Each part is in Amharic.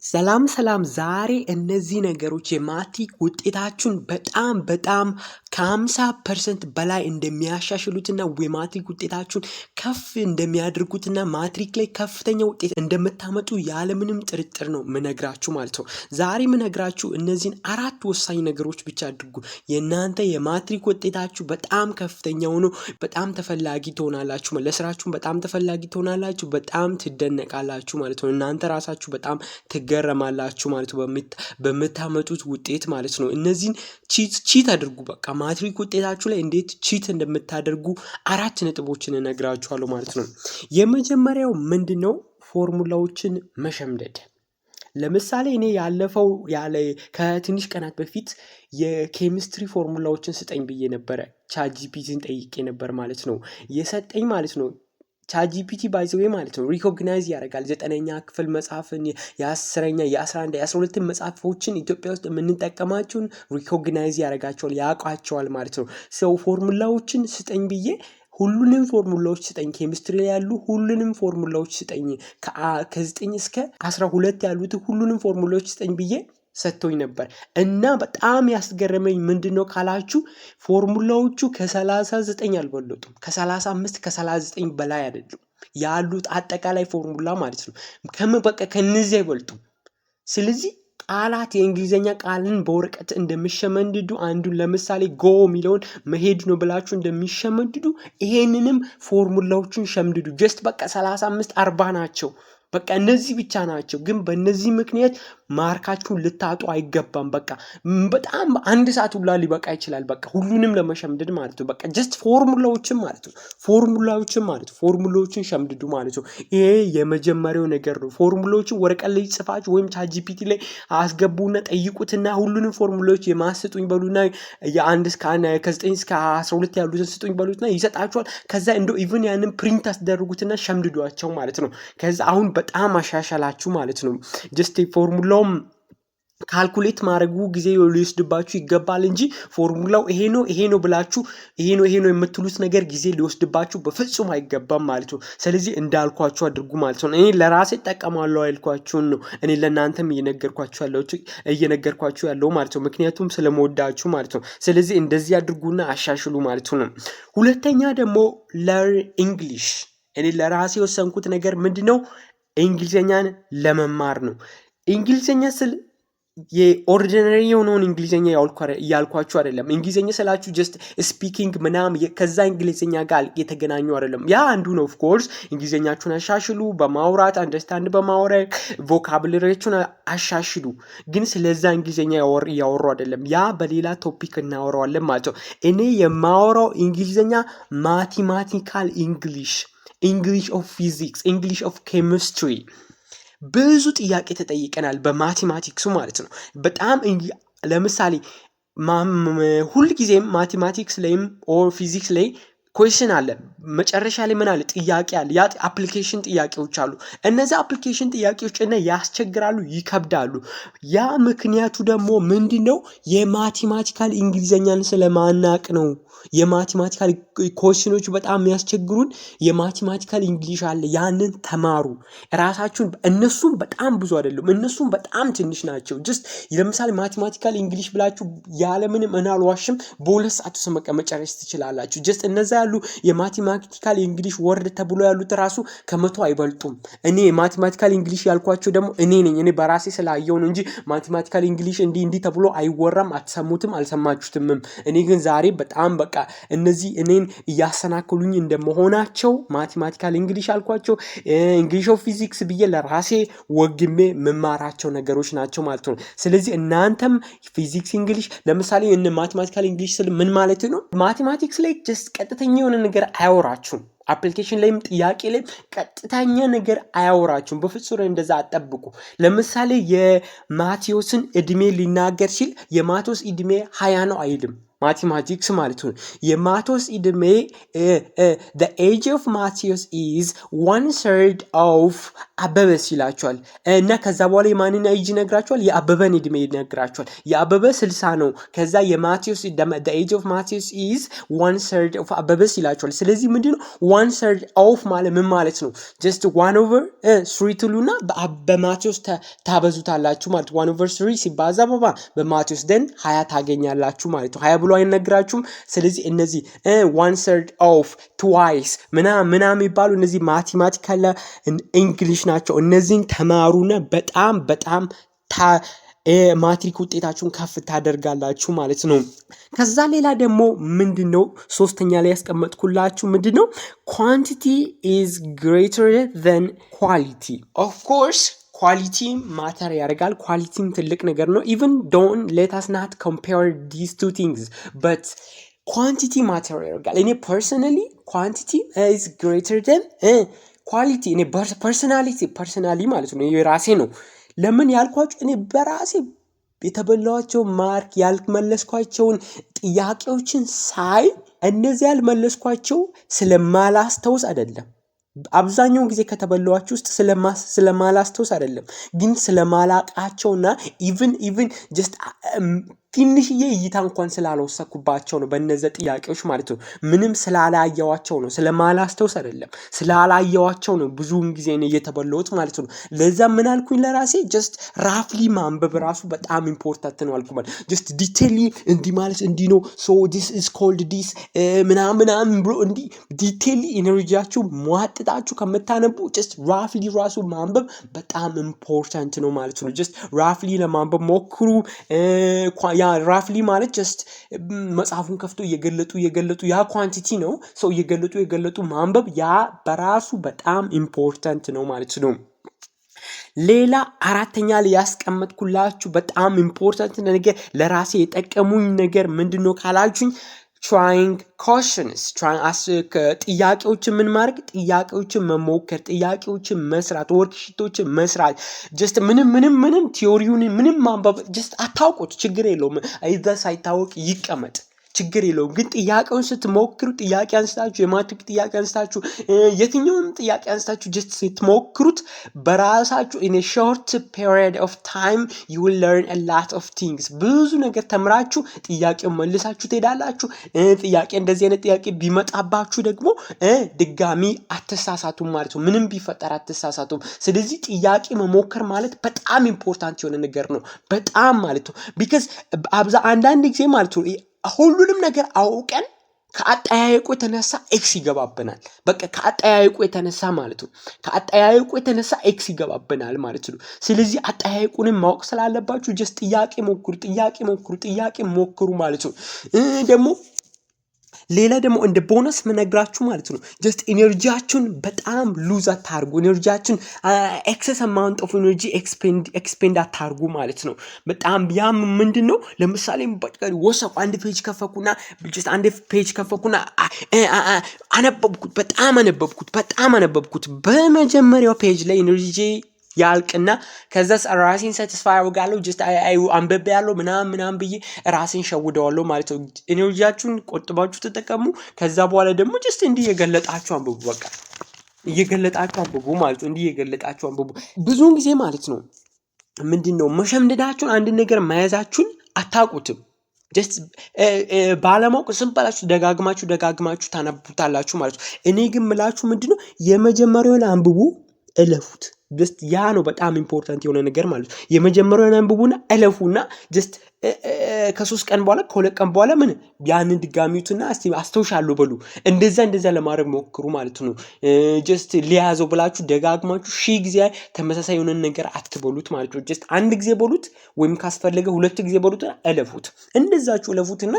ሰላም ዛሬ እነዚህ ነገሮች የማትሪክ ውጤታችሁን በጣም ከ50% በላይ እንደሚያሻሽሉትና የማትሪክ ውጤታችሁን ከፍ እንደሚያደርጉትና ማትሪክ ላይ ከፍተኛ ውጤት እንደምታመጡ ያለምንም ጥርጥር ነው ምነግራችሁ ማለት ነው። ዛሬ ምነግራችሁ እነዚህን አራት ወሳኝ ነገሮች ብቻ አድርጉ። የእናንተ የማትሪክ ውጤታችሁ በጣም ከፍተኛ ሆኖ በጣም ተፈላጊ ትሆናላችሁ። ለስራችሁም በጣም ተፈላጊ ትሆናላችሁ። በጣም ትደነቃላችሁ ማለት ነው። እናንተ ራሳችሁ በጣም ትገረማላችሁ ማለት ነው በምታመጡት ውጤት ማለት ነው። እነዚህን ቺት አድርጉ። በቃ ማትሪክ ውጤታችሁ ላይ እንዴት ቺት እንደምታደርጉ አራት ነጥቦችን እነግራችኋለሁ ማለት ነው። የመጀመሪያው ምንድነው? ፎርሙላዎችን መሸምደድ። ለምሳሌ እኔ ከትንሽ ቀናት በፊት የኬሚስትሪ ፎርሙላዎችን ስጠኝ ብዬ ነበረ ቻትጂፒቲን ጠይቄ ነበር ማለት ነው። የሰጠኝ ማለት ነው ቻትጂፒቲ ባይ ዘ ዌይ ማለት ነው ሪኮግናይዝ ያደርጋል። 9ኛ ክፍል መጽሐፍን የ10ኛ የ11 የ12 መጽሐፎችን ኢትዮጵያ ውስጥ የምንጠቀማቸውን ሪኮግናይዝ ያደርጋቸዋል፣ ያውቃቸዋል ማለት ነው። ሰው ፎርሙላዎችን ስጠኝ ብዬ ሁሉንም ፎርሙላዎች ስጠኝ፣ ኬሚስትሪ ላይ ያሉ ሁሉንም ፎርሙላዎች ስጠኝ፣ ከ9 እስከ 12 ያሉት ሁሉንም ፎርሙላዎች ስጠኝ ብዬ ሰጥቶኝ ነበር። እና በጣም ያስገረመኝ ምንድነው ካላችሁ ፎርሙላዎቹ ከ39 አልበለጡም። ከ35 ከ39 በላይ አይደሉም ያሉት አጠቃላይ ፎርሙላ ማለት ነው። በቃ ከነዚህ አይበልጡም። ስለዚህ ቃላት የእንግሊዘኛ ቃልን በወረቀት እንደሚሸመድዱ አንዱን ለምሳሌ ጎ የሚለውን መሄድ ነው ብላችሁ እንደሚሸመድዱ ይሄንንም ፎርሙላዎችን ሸምድዱ። ጀስት በቃ 35 40 ናቸው። በቃ እነዚህ ብቻ ናቸው። ግን በእነዚህ ምክንያት ማርካችሁን ልታጡ አይገባም። በቃ በጣም አንድ ሰዓት ሁላ ሊበቃ ይችላል። በቃ ሁሉንም ለመሸምደድ ማለት ነው። በቃ ጀስት ፎርሙላዎችን ሸምድዱ ማለት ነው። ይሄ የመጀመሪያው ነገር ነው። ፎርሙላዎችን ወረቀት ላይ ጽፋችሁ ወይም ቻትጂፒቲ ላይ አስገቡና ጠይቁትና ሁሉንም ፎርሙላዎች የማስጡኝ በሉና ከ9 እስከ 12 ያሉትን ስጡኝ በሉትና ይሰጣችኋል። ከዛ እንደው ኢቭን ያንን ፕሪንት አስደርጉትና ሸምድዷቸው ማለት ነው። ከዛ አሁን በጣም አሻሻላችሁ ማለት ነው። ጀስት ፎርሙላውም ካልኩሌት ማድረጉ ጊዜ ሊወስድባችሁ ይገባል እንጂ ፎርሙላው ይሄ ነው ብላችሁ ይሄ ነው የምትሉት ነገር ጊዜ ሊወስድባችሁ በፍጹም አይገባም ማለት ነው። ስለዚህ እንዳልኳችሁ አድርጉ ማለት ነው። እኔ ለራሴ እጠቀማለሁ ያልኳችሁን ነው እኔ ለእናንተም እየነገርኳችሁ ያለው ማለት ነው። ምክንያቱም ስለምወዳችሁ ማለት ነው። ስለዚህ እንደዚህ አድርጉና አሻሽሉ ማለት ነው። ሁለተኛ ደግሞ ለርን እንግሊሽ። እኔ ለራሴ የወሰንኩት ነገር ምንድነው? እንግሊዘኛን ለመማር ነው። እንግሊዘኛ ስል የኦርዲነሪ የሆነውን እንግሊዘኛ ያልኳችሁ አይደለም። እንግሊዘኛ ስላችሁ ጀስት ስፒኪንግ ምናምን ከዛ እንግሊዘኛ ጋር የተገናኙ አይደለም። ያ አንዱ ነው። ኦፍ ኮርስ እንግሊዘኛችሁን አሻሽሉ፣ በማውራት አንደርስታንድ በማውራት ቮካብለሪያችሁን አሻሽሉ። ግን ስለዛ እንግሊዘኛ ያወሩ አይደለም። ያ በሌላ ቶፒክ እናወራዋለን ማለት ነው። እኔ የማወራው እንግሊዘኛ ማቴማቲካል እንግሊሽ ኦፍ ፊዚክስ፣ እንግሊሽ ኦፍ ኬሚስትሪ። ብዙ ጥያቄ ተጠይቀናል በማቴማቲክሱ ማለት ነው። በጣም ለምሳሌ ሁልጊዜም ማቴማቲክስ ላይም ኦር ፊዚክስ ላይ ኩዌስችን አለ። መጨረሻ ላይ ምን አለ? ጥያቄ አለ። ያ አፕሊኬሽን ጥያቄዎች አሉ። እነዚህ አፕሊኬሽን ጥያቄዎች ያስቸግራሉ፣ ይከብዳሉ። ያ ምክንያቱ ደግሞ ምንድነው? የማቴማቲካል እንግሊዘኛን ስለማናቅ ነው። የማቴማቲካል ኩዌስችኖች በጣም የሚያስቸግሩን የማቴማቲካል እንግሊሽ አለ። ያንን ተማሩ ራሳችሁን። እነሱም በጣም ብዙ አይደሉም፣ እነሱም በጣም ትንሽ ናቸው። ጀስት ለምሳሌ ማቴማቲካል እንግሊሽ ብላችሁ ያለምንም አልዋሽም በሁለት ሰዓት ውስጥ መጨረስ ትችላላችሁ። ጀስት እነዛ ያሉ የማቴማቲካል እንግሊሽ ወርድ ተብሎ ያሉት ራሱ ከ100 አይበልጡም። እኔ የማቴማቲካል እንግሊሽ ያልኳቸው ደግሞ እኔ በራሴ ስላየው ነው እንጂ ማቴማቲካል እንግሊሽ እንዲህ ተብሎ አይወራም። አትሰሙትም፣ አልሰማችሁትም። እኔ ግን ዛሬ በጣም በቃ እነዚህ እኔን እያሰናክሉኝ እንደመሆናቸው ማቴማቲካል እንግሊሽ አልኳቸው። እንግሊሽ ኦፍ ፊዚክስ ብዬ ለራሴ ወግሜ መማራቸው ነገሮች ናቸው ማለት ነው። ስለዚህ እናንተም ፊዚክስ እንግሊሽ ለምሳሌ ማቴማቲካል እንግሊሽ ስል ምን ማለት ነው? ማቴማቲክስ ላይ ጀስት ቀጥተኛ የሆነ ነገር አያወራችሁም። አፕሊኬሽን ላይም ጥያቄ ላይ ቀጥተኛ ነገር አያወራችሁም። በፍጹም እንደዛ አጠብቁ። ለምሳሌ የማቴዎስን እድሜ ሊናገር ሲል የማቴዎስ እድሜ 20 ነው አይልም። ማቴማቲክስ ማለት ነው። የማቴዎስ እድሜ the age of Matthias is 1/3 of አበበስ ይላችኋል እና ከዛ በኋላ የማንን ኤጅ ይነግራችኋል? የአበበን እድሜ ይነግራችኋል። የአበበ 60 ነው። ከዛ የማቴዎስ the age of Matthews is 1/3 of አበበስ ይላችኋል። ስለዚህ ምንድነው 1/3 of ማለት ምን ማለት ነው? just 1/3 ትሉና በማቴዎስ ታበዙታላችሁ ማለት 1/3 ሲባዛ በማቴዎስ ደን 20 ታገኛላችሁ ማለት ነው። 20 ብሎ አይነግራችሁም። ስለዚህ እነዚህ 1/3 of twice ምናምን የሚባሉ እነዚህ ማቴማቲካል እንግሊሽ ናቸው። እነዚህን ተማሩና በጣም ማትሪክ ውጤታችሁን ከፍ ታደርጋላችሁ ማለት ነው። ከዛ ሌላ ደግሞ ምንድነው ሶስተኛ ላይ ያስቀመጥኩላችሁ ምንድነው quantity is greater than quality. of course ኳሊቲ ማተር ያደርጋል። ኳሊቲም ትልቅ ነገር ነው። even don't let us not compare these two things but ኳንቲቲ ማተር ያደርጋል። እኔ ፐርሰናሊ ኳንቲቲ is greater than ኳሊቲ እኔ ፐርሰናሊ ማለት ነው የራሴ ነው። ለምን ያልኳችሁ እኔ በራሴ የተበላኋቸው ማርክ ያልመለስኳቸውን ጥያቄዎችን ሳይ እነዚህ ያልመለስኳቸው ስለማላስተውስ አይደለም። አብዛኛውን ጊዜ ከተበላኋቸው ውስጥ ስለማላስተውስ አይደለም፣ ግን ስለማላቃቸውና ኢቭን just ትንሽዬ እይታ እንኳን ስላልወሰድኩባቸው ነው። በእነዚህ ጥያቄዎች ማለት ነው ምንም ስላላየዋቸው ነው፣ ስለማላስተውስ አይደለም፣ ስላላየዋቸው ነው ብዙውን ጊዜ ነው እየተበላሁት ማለት ነው። ለዛ ምን አልኩኝ ለራሴ just ራፍሊ ማንበብ ራሱ በጣም ኢምፖርታንት ነው አልኩ ማለት just ዲቴይሊ እንዲህ ማለት እንዲህ ነው so this is called this ምናምን ብሎ እንዲህ ዲቴይሊ ኢነርጂያችሁ ሟጥጣችሁ ከምታነቡ just ራፍሊ ራሱ ማንበብ በጣም ኢምፖርታንት ነው ማለት ነው። just ራፍሊ ለማንበብ ሞክሩ። ያ ራፍሊ ማለት just መጽሐፉን ከፍቶ እየገለጡ ያ ኳንቲቲ ነው። ሰው እየገለጡ ማንበብ ያ በራሱ በጣም ኢምፖርታንት ነው ማለት ነው። ሌላ አራተኛ ላይ ያስቀመጥኩላችሁ በጣም ኢምፖርታንት ነገር ለራሴ የጠቀሙኝ ነገር ምንድነው ካላችሁኝ trying questions ጥያቄዎችን ምን ማድረግ ጥያቄዎችን መሞከር ጥያቄዎችን መስራት ወርክሺቶችን መስራት just ምንም ቲዮሪውን ምንም ማንበብ just አታውቁት ችግር የለውም። አይዛ ሳይታወቅ ይቀመጥ ችግር የለውም። ግን ጥያቄውን ስትሞክሩ ጥያቄ አንስታችሁ የማትሪክ ጥያቄ አንስታችሁ የትኛውም ጥያቄ አንስታችሁ just ስትሞክሩት በራሳችሁ in a short period of time you will learn a lot of things ብዙ ነገር ተምራችሁ ጥያቄውን መልሳችሁ ትሄዳላችሁ። ጥያቄ እንደዚህ አይነት ጥያቄ ቢመጣባችሁ ደግሞ ድጋሚ አትሳሳቱም ማለት ነው። ምንም ቢፈጠር አትሳሳቱም። ስለዚህ ጥያቄ መሞከር ማለት በጣም ኢምፖርታንት የሆነ ነገር ነው በጣም ማለት ነው። because አንዳንድ ጊዜ ማለት ነው ሁሉንም ነገር አውቀን ከአጠያየቁ የተነሳ ኤክስ ይገባብናል። በቃ ከአጠያየቁ የተነሳ ማለት ነው ከአጠያየቁ የተነሳ ኤክስ ይገባብናል ማለት ነው። ስለዚህ አጠያየቁንም ማወቅ ስላለባችሁ just ጥያቄ ሞክሩ ማለት ነው። ደግሞ ሌላ ደግሞ እንደ ቦነስ ምነግራችሁ ማለት ነው just ኢነርጂያችሁን በጣም ሉዝ አታርጉ። ኢነርጂያችሁን excess amount of energy expend አታርጉ ማለት ነው። በጣም ያም ምንድነው ለምሳሌ ወሰፍ አንድ ፔጅ ከፈኩና just አንድ ፔጅ ከፈኩና በጣም አነበብኩት በመጀመሪያው ፔጅ ላይ ኢነርጂ ያልቅና ከዛ ራሴን ሳቲስፋይ አድርጋለሁ just አንብቤያለሁ ምናምን ብዬ ራሴን ሸውደዋለሁ ማለት ነው። ኢነርጂያችሁን ቆጥባችሁ ተጠቀሙ። ከዛ በኋላ ደግሞ just እንዲህ የገለጣችሁ አንብቡ። በቃ እየገለጣችሁ አንብቡ ማለት ነው። እንዲህ የገለጣችሁ አንብቡ። ብዙውን ጊዜ ማለት ነው ምንድነው መሸምደዳችሁን አንድ ነገር መያዛችሁን አታውቁትም። just ባለማወቅ ስንባላችሁ ደጋግማችሁ ታነቡታላችሁ ማለት ነው። እኔ ግን ምላችሁ ምንድነው የመጀመሪያውን አንብቡ እለፉት። just ያ ነው በጣም ኢምፖርታንት የሆነ ነገር ማለት ነው። የመጀመሪያውን አንብቡና እለፉና just ከ3 ቀን በኋላ ከ2 ቀን በኋላ ምን ያንን ድጋሚውትና እስቲ አስተውሻለሁ በሉ። እንደዛ ለማድረግ ሞክሩ ማለት ነው። just ሊያዘው ብላችሁ ደጋግማችሁ ሺህ ጊዜ ተመሳሳይ የሆነ ነገር አትበሉት ማለት ነው። just አንድ ጊዜ በሉት ወይም ካስፈለገ 2 ጊዜ በሉትና እለፉት። እንደዛችሁ እለፉትና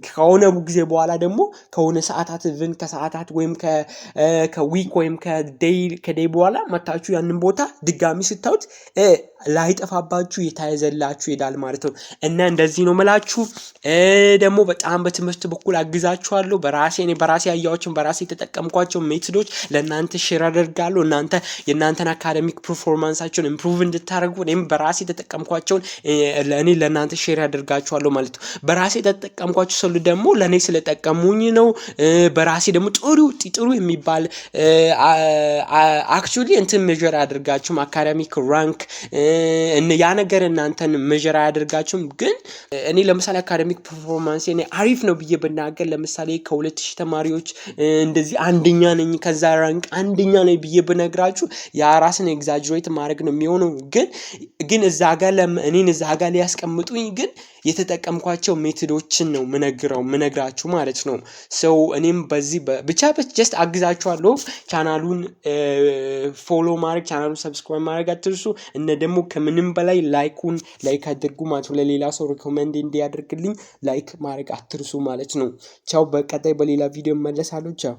ከሆነ ጊዜ በኋላ ደግሞ ከሆነ ሰዓታት ከሰዓታት ወይም ከዊክ ወይም ከዴይ በኋላ መታችሁ ያንን ቦታ ድጋሚ ስታዩት ላይጠፋባችሁ የታየዘላችሁ ይሄዳል ማለት ነው። እና እንደዚህ ነው መላችሁ። ደግሞ በጣም በትምህርት በኩል አግዛችኋለሁ። በራሴ ያያዎችን በራሴ ተጠቀምኳቸው ሜቶዶች ለእናንተ ሼር አደርጋለሁ። እናንተ የእናንተን አካዳሚክ ፐርፎርማንሳችሁን ኢምፕሩቭ እንድታደርጉ እኔም በራሴ ተጠቀምኳቸውን ለእናንተ ሼር አደርጋችኋለሁ ማለት ነው። በራሴ ተጠቀምኳቸው ሰሉ ደግሞ ለኔ ስለጠቀሙኝ ነው። በራሴ ደግሞ ጥሩ የሚባል actually እንትን ሜጀር አድርጋ አያደርጋችሁም። አካዳሚክ ራንክ ያ ነገር እናንተን ሜዠር አያደርጋችሁም። ግን እኔ ለምሳሌ አካዳሚክ ፐርፎርማንስ እኔ አሪፍ ነው ብዬ ብናገር ለምሳሌ ከ2000 ተማሪዎች እንደዚህ አንደኛ ነኝ ከዛ ራንክ አንደኛ ነኝ ብዬ ብነግራችሁ ያ ራስን ኤግዛጀሬት ማድረግ ነው የሚሆነው። ግን እዛ ጋር እኔን እዛ ጋር ሊያስቀምጡኝ ግን የተጠቀምኳቸው ሜቶዶችን ነው ምነግራችሁ ማለት ነው። ሰው እኔም በዚህ ብቻ ጀስት አግዛችኋለሁ። ቻናሉን ፎሎ ማድረግ ቻናሉን ሰብስክራይብ ማድረግ አትርሱ። እና ደግሞ ከምንም በላይ ላይክ አድርጉ ማለት ነው። ለሌላ ሰው ሪኮመንድ እንዲያደርግልኝ ላይክ ማድረግ አትርሱ ማለት ነው። ቻው። በቀጣይ በሌላ ቪዲዮ እመለሳለሁ። ቻው።